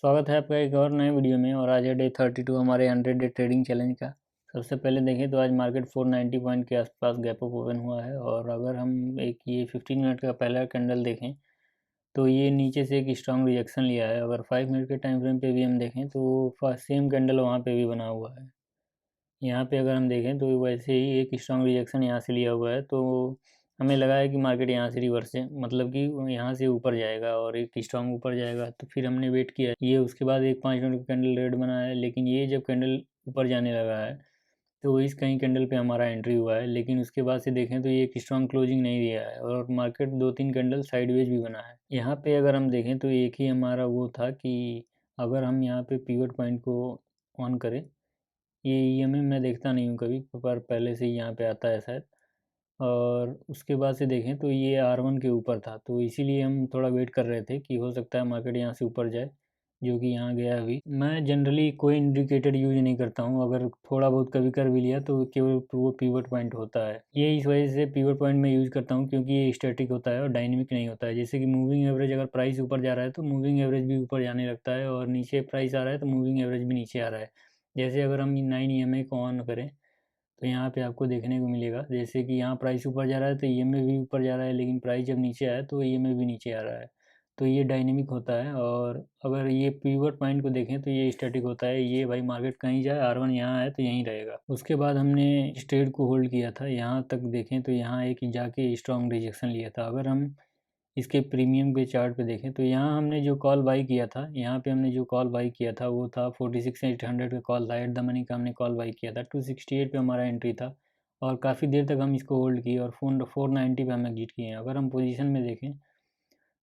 स्वागत है आपका एक और नए वीडियो में। और आज है डे 32 हमारे 100 डे ट्रेडिंग चैलेंज का। सबसे पहले देखें तो आज मार्केट 490 पॉइंट के आसपास गैप अप ओपन हुआ है। और अगर हम एक ये 15 मिनट का पहला कैंडल देखें तो ये नीचे से एक स्ट्रॉन्ग रिएक्शन लिया है। अगर 5 मिनट के टाइम फ्रेम पे भी हम देखें तो सेम कैंडल वहाँ पे भी बना हुआ है। यहाँ पे अगर हम देखें तो वैसे ही एक स्ट्रॉन्ग रिएक्शन यहाँ से लिया हुआ है। तो हमें लगा है कि मार्केट यहाँ से रिवर्स है, मतलब कि यहाँ से ऊपर जाएगा और एक स्ट्रॉन्ग ऊपर जाएगा। तो फिर हमने वेट किया, ये उसके बाद एक 5 मिनट का कैंडल रेड बना है। लेकिन ये जब कैंडल ऊपर जाने लगा है तो इस कहीं कैंडल पे हमारा एंट्री हुआ है। लेकिन उसके बाद से देखें तो ये एक स्ट्रॉन्ग क्लोजिंग नहीं दिया है और मार्केट 2-3 कैंडल साइडवेज भी बना है। यहाँ पे अगर हम देखें तो एक ही हमारा वो था कि अगर हम यहाँ पे पिवट पॉइंट को ऑन करें, ये ईएमए मैं देखता नहीं हूँ कभी, पर पहले से ही यहाँ पे आता है शायद। और उसके बाद से देखें तो ये R1 के ऊपर था, तो इसीलिए हम थोड़ा वेट कर रहे थे कि हो सकता है मार्केट यहाँ से ऊपर जाए, जो कि यहाँ गया अभी। मैं जनरली कोई इंडिकेटर यूज नहीं करता हूँ, अगर थोड़ा बहुत कभी कर भी लिया तो केवल वो पिवट पॉइंट होता है। ये इस वजह से पिवट पॉइंट में यूज़ करता हूँ क्योंकि ये स्टैटिक होता है और डायनेमिक नहीं होता है। जैसे कि मूविंग एवरेज, अगर प्राइस ऊपर जा रहा है तो मूविंग एवरेज भी ऊपर जाने लगता है, और नीचे प्राइस आ रहा है तो मूविंग एवरेज भी नीचे आ रहा है। जैसे अगर हम 9 EMA को ऑन करें तो यहाँ पे आपको देखने को मिलेगा, जैसे कि यहाँ प्राइस ऊपर जा रहा है तो ईएमए भी ऊपर जा रहा है, लेकिन प्राइस जब नीचे आया तो ईएमए भी नीचे आ रहा है। तो ये डायनेमिक होता है। और अगर ये पिवट पॉइंट को देखें तो ये स्टैटिक होता है। ये भाई मार्केट कहीं जाए, R1 यहाँ है तो यहीं रहेगा। उसके बाद हमने इस ट्रेड को होल्ड किया था। यहाँ तक देखें तो यहाँ एक जाके स्ट्रॉन्ग रिजेक्शन लिया था। अगर हम इसके प्रीमियम के चार्ट पे देखें तो यहाँ हमने जो कॉल बाई किया था, यहाँ पे हमने जो कॉल बाई किया था वो था 46,800 का कॉल था। एट द मनी का हमने कॉल बाई किया था। 268 पे हमारा एंट्री था और काफ़ी देर तक हम इसको होल्ड किए और 490 पे हम एग्जिट किए हैं। अगर हम पोजीशन में देखें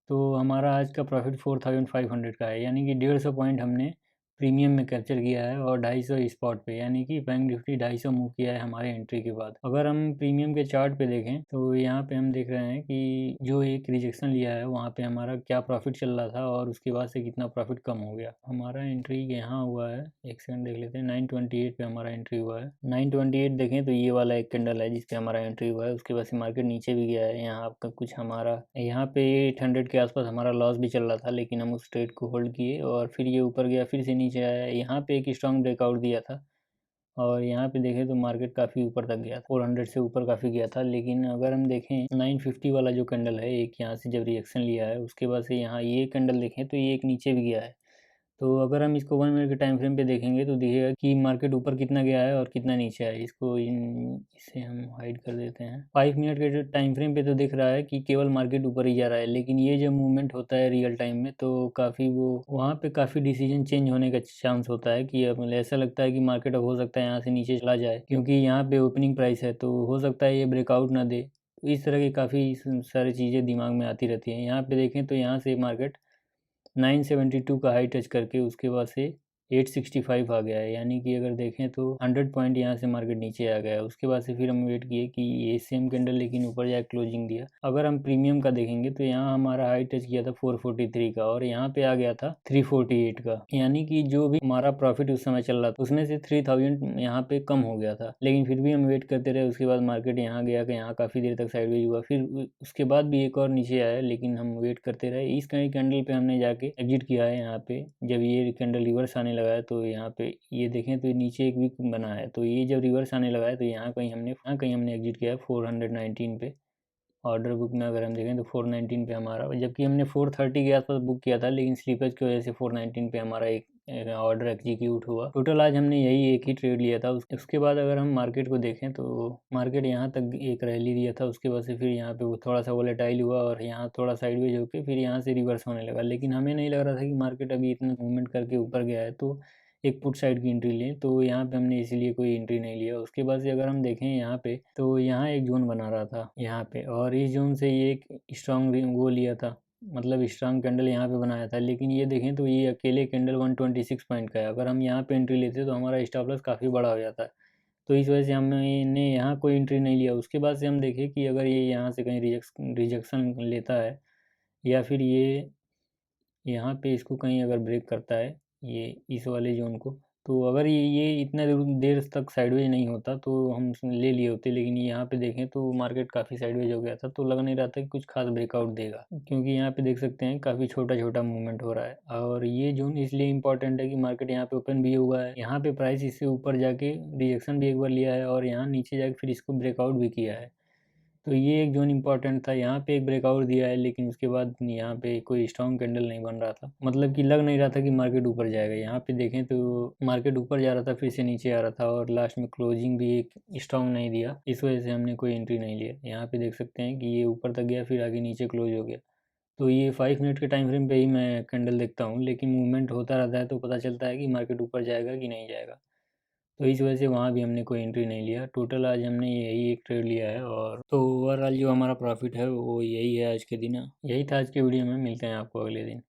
तो हमारा आज का प्रॉफिट 4,500 का है, यानी कि 150 पॉइंट हमने प्रीमियम में कैप्चर किया है और 250 स्पॉट पे, यानी कि बैंक निफ्टी 250 मूव किया है हमारे एंट्री के बाद। अगर हम प्रीमियम के चार्ट पे देखें तो यहाँ पे हम देख रहे हैं कि जो एक रिजेक्शन लिया है वहाँ पे हमारा क्या प्रॉफिट चल रहा था और उसके बाद से कितना प्रॉफिट कम हो गया। हमारा एंट्री यहाँ हुआ है, एक सेकंड देख लेते हैं। 928 पे हमारा एंट्री हुआ है। 928 देखें तो ये वाला एक कैंडल है जिसपे हमारा एंट्री हुआ है। उसके बाद से मार्केट नीचे भी गया है। यहाँ आपका कुछ हमारा यहाँ पे 800 के आसपास हमारा लॉस भी चल रहा था, लेकिन हम उस ट्रेड को होल्ड किए और फिर ये ऊपर गया, फिर से नीचे आया। यहाँ पे एक स्ट्रॉन्ग ब्रेकआउट दिया था और यहाँ पे देखें तो मार्केट काफ़ी ऊपर तक गया था, 400 से ऊपर काफ़ी गया था। लेकिन अगर हम देखें 950 वाला जो कैंडल है, एक यहाँ से जब रिएक्शन लिया है उसके बाद से यहाँ ये कैंडल देखें तो ये एक नीचे भी गया है। तो अगर हम इसको 1 मिनट के टाइम फ्रेम पे देखेंगे तो दिखेगा कि मार्केट ऊपर कितना गया है और कितना नीचे आया है। इसे हम हाइड कर देते हैं। 5 मिनट के टाइम फ्रेम पे तो दिख रहा है कि केवल मार्केट ऊपर ही जा रहा है, लेकिन ये जब मूवमेंट होता है रियल टाइम में तो काफ़ी वो वहाँ पे काफ़ी डिसीजन चेंज होने का चांस होता है कि अब ऐसा लगता है कि मार्केट अब हो सकता है यहाँ से नीचे चला जाए, क्योंकि यहाँ पे ओपनिंग प्राइस है तो हो सकता है ये ब्रेकआउट ना दे। तो इस तरह की काफ़ी सारी चीज़ें दिमाग में आती रहती हैं। यहाँ पे देखें तो यहाँ से मार्केट 972 का हाई टच करके उसके बाद से 865 आ गया है, यानी कि अगर देखें तो 100 पॉइंट यहाँ से मार्केट नीचे आ गया है। उसके बाद से फिर हम वेट किए कि ये सेम कैंडल लेकिन ऊपर जाए क्लोजिंग दिया। अगर हम प्रीमियम का देखेंगे तो यहाँ हमारा हाई टच किया था 443 का और यहाँ पे आ गया था 348 का, यानी कि जो भी हमारा प्रॉफिट उस समय चल रहा था उसमें से 3000 यहाँ पे कम हो गया था। लेकिन फिर भी हम वेट करते रहे। उसके बाद मार्केट यहाँ गया कि यहाँ काफ़ी देर तक साइडवेज हुआ, फिर उसके बाद भी एक और नीचे आया, लेकिन हम वेट करते रहे। इस कहीं कैंडल पे हमने जाके एग्जिट किया है। यहाँ पे जब ये कैंडल रिवर्स आने लगा है तो यहाँ पे ये देखें तो नीचे एक वीक बना है, तो ये जब रिवर्स आने लगा है तो यहाँ कहीं हमने एग्जिट किया है 419 पे। ऑर्डर बुक में अगर हम देखें तो 419 पे हमारा, जबकि हमने 430 के आसपास बुक किया था, लेकिन स्लीपेज की वजह से 419 पे हमारा एक ऑर्डर एग्जीक्यूट हुआ। टोटल आज हमने यही एक ही ट्रेड लिया था। उसके बाद अगर हम मार्केट को देखें तो मार्केट यहाँ तक एक रैली दिया था, उसके बाद से फिर यहाँ पे वो थोड़ा सा वोलेटाइल हुआ और यहाँ थोड़ा साइडवेज होकर फिर यहाँ से रिवर्स होने लगा। लेकिन हमें नहीं लग रहा था कि मार्केट अभी इतना मूवमेंट करके ऊपर गया है तो एक पुट साइड की एंट्री लें, तो यहाँ पे हमने इसीलिए कोई एंट्री नहीं लिया। उसके बाद से अगर हम देखें यहाँ पे तो यहाँ एक जोन बना रहा था यहाँ पे, और इस जोन से ये एक स्ट्रॉन्ग वो लिया था, मतलब स्ट्रॉन्ग कैंडल यहाँ पे बनाया था। लेकिन ये देखें तो ये अकेले कैंडल 126 पॉइंट का है। अगर हम यहाँ पे एंट्री लेते तो हमारा स्टॉप लॉस काफ़ी बड़ा हो जाता है, तो इस वजह से हमने यहाँ कोई एंट्री नहीं लिया। उसके बाद से हम देखें कि अगर ये यहाँ से कहीं रिजेक्शन लेता है या फिर ये यहाँ पे इसको कहीं अगर ब्रेक करता है ये इस वाले जोन को, तो अगर ये इतना देर तक साइडवेज नहीं होता तो हम ले लिए होते, लेकिन यहाँ पे देखें तो मार्केट काफ़ी साइडवेज हो गया था, तो लग नहीं रहा था कि कुछ खास ब्रेकआउट देगा, क्योंकि यहाँ पे देख सकते हैं काफ़ी छोटा छोटा मूवमेंट हो रहा है। और ये जोन इसलिए इंपॉर्टेंट है कि मार्केट यहाँ पे ओपन भी हुआ है, यहाँ पे प्राइस इससे ऊपर जाके रिजेक्शन भी एक बार लिया है और यहाँ नीचे जाके फिर इसको ब्रेकआउट भी किया है। तो ये एक जोन इंपॉर्टेंट था, यहाँ पे एक ब्रेकआउट दिया है, लेकिन उसके बाद यहाँ पे कोई स्ट्रॉन्ग कैंडल नहीं बन रहा था, मतलब कि लग नहीं रहा था कि मार्केट ऊपर जाएगा। यहाँ पे देखें तो मार्केट ऊपर जा रहा था, फिर से नीचे आ रहा था और लास्ट में क्लोजिंग भी एक स्ट्रॉन्ग नहीं दिया, इस वजह से हमने कोई एंट्री नहीं लिया। यहाँ पे देख सकते हैं कि ये ऊपर तक गया, फिर आगे नीचे क्लोज हो गया। तो ये 5 मिनट के टाइम फ्रेम पे ही मैं कैंडल देखता हूँ, लेकिन मूवमेंट होता रहता है तो पता चलता है कि मार्केट ऊपर जाएगा कि नहीं जाएगा। तो इस वजह से वहाँ भी हमने कोई एंट्री नहीं लिया। टोटल आज हमने यही एक ट्रेड लिया है, और तो ओवरऑल जो हमारा प्रॉफिट है वो यही है आज के दिन। यही था आज के वीडियो में, मिलते हैं आपको अगले दिन।